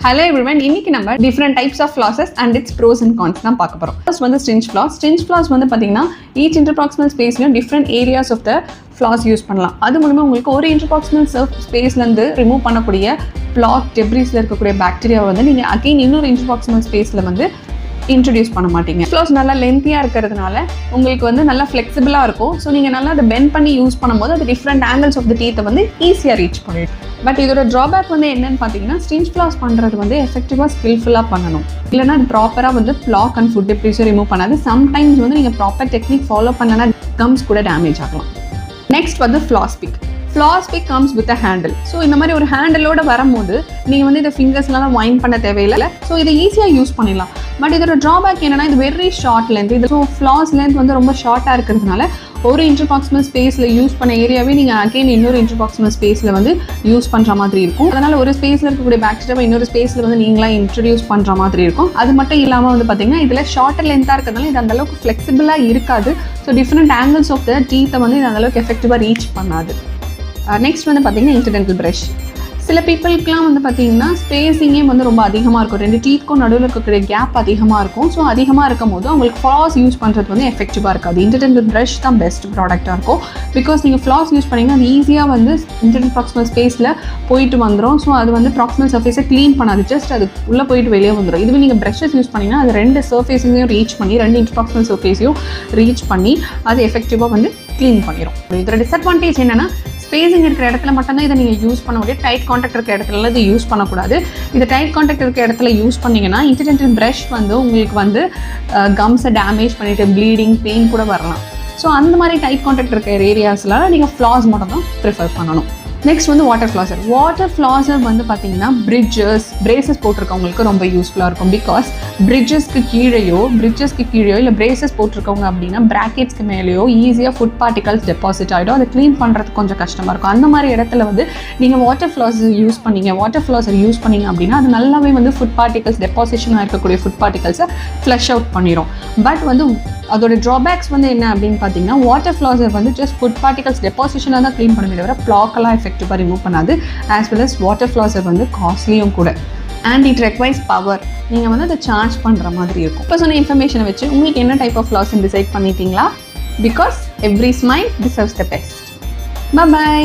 Hello everyone, இன்னைக்கு நம்ம different types of flosses and its pros and cons தான் பார்க்க போறோம். First வந்து stinge floss. Stinge floss வந்து பாத்தீங்கன்னா each interproximal spaceலயும் different areas of the floss use பண்ணலாம். அது மூலமா உங்களுக்கு ஒரு interproximal spaceல இருந்து ரிமூவ் பண்ணக்கூடிய plaque debrisல இருக்கக்கூடிய பாக்டீரியாவை வந்து நீங்க again இன்னொரு interproximal spaceல வந்து இன்ட்ரடியூஸ் பண்ண மாட்டீங்க. ஃப்ளாஸ் நல்லா லென்த்தியாக இருக்கிறதுனால உங்களுக்கு வந்து நல்லா ஃப்ளெக்சிபிளாக இருக்கும். ஸோ நீங்கள் நல்லா அதை பெண்ட் பண்ணி யூஸ் பண்ணும்போது அது டிஃப்ரெண்ட் ஆங்கிள்ஸ் ஆஃப் த டீத்தை வந்து ஈஸியாக ரீச் பண்ணிடும். பட் இதோட ட்ராபேக் வந்து என்னன்னு பார்த்தீங்கன்னா ஸ்டிஞ்ச் ஃப்ளாஸ் பண்ணுறது வந்து எஃபெக்டிவாக ஸ்கில்ஃபுல்லாக பண்ணணும். இல்லைனா அது ப்ராப்பராக வந்து பிளாக் அண்ட் ஃபுட் டெப்ரிஸை ரிமூவ் பண்ணாது. சம்டைம்ஸ் வந்து நீங்கள் ப்ராப்பர் டெக்னிக் ஃபாலோ பண்ணனா கம்ஸ் கூட டேமேஜ் ஆகலாம். நெக்ஸ்ட் வந்து floss pick. Floss pick comes with a handle. So இந்த மாதிரி ஒரு ஹேண்டிலோட வரும்போது நீங்கள் வந்து இதை ஃபிங்கர்ஸ்லாம் வைன் பண்ண தேவையில்லை. ஸோ இதை ஈஸியாக யூஸ் பண்ணிடலாம். பட் இதோட ட்ராபேக் என்னன்னா இது வெரி ஷார்ட் லென்த். இது ஸோ ஃப்ளாஸ் லென்த் வந்து ரொம்ப ஷார்ட்டாக இருக்கிறதுனால ஒரு இன்டர்பாக்சிமல் ஸ்பேஸில் யூஸ் பண்ண ஏரியாவே நீங்கள் அகைன் இன்னொரு இன்டர்பாக்சிமல் ஸ்பேஸில் வந்து யூஸ் பண்ணுற மாதிரி இருக்கும். அதனால் ஒரு ஸ்பேஸில் இருக்கக்கூடிய பாக்டீரியாவை இன்னொரு ஸ்பேஸில் வந்து நீங்களாக இன்ட்ரடியூஸ் பண்ணுற மாதிரி இருக்கும். அது மட்டும் இல்லாமல் வந்து பார்த்தீங்கன்னா இதில் ஷார்ட்டர் லென்த்தாக இருக்கிறதுனால இது அந்தளவுக்கு ஃப்ளெக்சிபிளாக இருக்காது. So different angles of the டீத்தை வந்து இது அந்தளவுக்கு எஃபெக்டிவாக ரீச் பண்ணாது. நெக்ஸ்ட் வந்து பார்த்தீங்கன்னா இன்சிடென்டல் ப்ரஷ். சில பீப்புளுக்குலாம் வந்து பார்த்தீங்கன்னா ஸ்பேஸிங்கே வந்து ரொம்ப அதிகமாக இருக்கும். ரெண்டு டீத்துக்கும் நடுவில் இருக்கக்கூடிய கேப் அதிகமாக இருக்கும். ஸோ அதிகமாக இருக்கும் போது அவங்களுக்கு ஃப்ளாஸ் யூஸ் பண்ணுறது வந்து எஃபெக்டிவாக இருக்காது. இன்டர்டென்டல் ப்ரஷ் தான் பெஸ்ட் ப்ராடக்டாக இருக்கும். பிகாஸ் நீங்கள் ஃப்ளாஸ் யூஸ் பண்ணிங்கன்னா அது ஈஸியாக வந்து இன்டர்டென்ட் ப்ராக்சிமல் ஸ்பேஸில் போயிட்டு வந்துடும். ஸோ அது வந்து ப்ராக்சிமல் சர்ஃபேஸை க்ளீன் பண்ணாது. ஜஸ்ட் அது உள்ளே போயிட்டு வெளியே வந்துடும். இதுவே நீங்கள் ப்ரஷஸ் யூஸ் பண்ணிங்கன்னா அது ரெண்டு சர்ஃபேஸையும் ரீச் பண்ணி ரெண்டு இன்டர்ப்ராக்சிமல் சர்ஃபேஸையும் ரீச் பண்ணி அது எஃபெக்டிவாக வந்து க்ளீன் பண்ணிடும். இதோட டிஸ்அட்வான்டேஜ் என்னென்னா ஸ்பேஸிங் இருக்கிற இடத்துல மட்டும்தான் இதை நீங்கள் யூஸ் பண்ண முடியும். டைட் கான்டாக்ட் இருக்கிற இடத்துல இது யூஸ் பண்ணக்கூடாது. இது டைட் கான்டாக்ட் இருக்கிற இடத்துல யூஸ் பண்ணிங்கன்னா இன்சிடென்டல் ப்ரஷ் வந்து உங்களுக்கு வந்து கம்ஸை டேமேஜ் பண்ணிவிட்டு ப்ளீடிங் பெயின் கூட வரலாம். ஸோ அந்த மாதிரி டைட் கான்டாக்ட் இருக்கிற ஏரியாஸ்லாம் நீங்கள் ஃப்ளாஸ் மட்டும் தான் ப்ரிஃபர் பண்ணணும். நெக்ஸ்ட் வந்து வாட்டர் ஃப்ளாசர். வாட்டர் ஃப்ளாசர் வந்து பார்த்தீங்கன்னா பிரிட்ஜஸ் பிரேசஸ் போட்டிருக்கவங்களுக்கு ரொம்ப யூஸ்ஃபுல்லாக இருக்கும். பிகாஸ் பிரிட்ஜஸ்க்கு கீழேயோ இல்லை பிரேசஸ் போட்டிருக்கவங்க அப்படின்னா ப்ராக்கெட்ஸ்க்கு மேலேயோ ஈஸியாக ஃபுட் பார்ட்டிகல்ஸ் டெபாசிட் ஆகிடும். அதை க்ளீன் பண்ணுறதுக்கு கொஞ்சம் கஷ்டமாக இருக்கும். அந்த மாதிரி இடத்துல வந்து நீங்கள் வாட்டர் ஃப்ளாசர் யூஸ் பண்ணீங்க அப்படின்னா அது நல்லாவே வந்து ஃபுட் பார்ட்டிகல்ஸ் டெபாசிஷனாக இருக்கக்கூடிய ஃபுட் பார்ட்டிகல்ஸை ஃப்ளஷ் அவுட் பண்ணிடும். பட் வந்து அதோட ட்ராபேக்ஸ் வந்து என்ன அப்படின்னு பார்த்தீங்கன்னா வாட்டர் ஃப்ளாசர் வந்து ஜஸ்ட் ஃபுட் பார்ட்டிகல்ஸ் டெபாசிஷனாக தான் க்ளீன் பண்ண தவிர பிளாக்கெல்லாம் எஃபெக்டிவாக ரிமூவ் பண்ணாது. As well as water flosser வந்து காஸ்ட்லியும் கூட. And it requires power. நீங்கள் வந்து அதை சார்ஜ் பண்ணுற மாதிரி இருக்கும். இப்போ சொன்ன இன்ஃபர்மேஷனை வச்சு உங்களுக்கு என்ன டைப் ஆஃப் ஃப்ளாஸ்ன்னு டிசைட் பண்ணிட்டீங்களா? Because every smile deserves the best. By.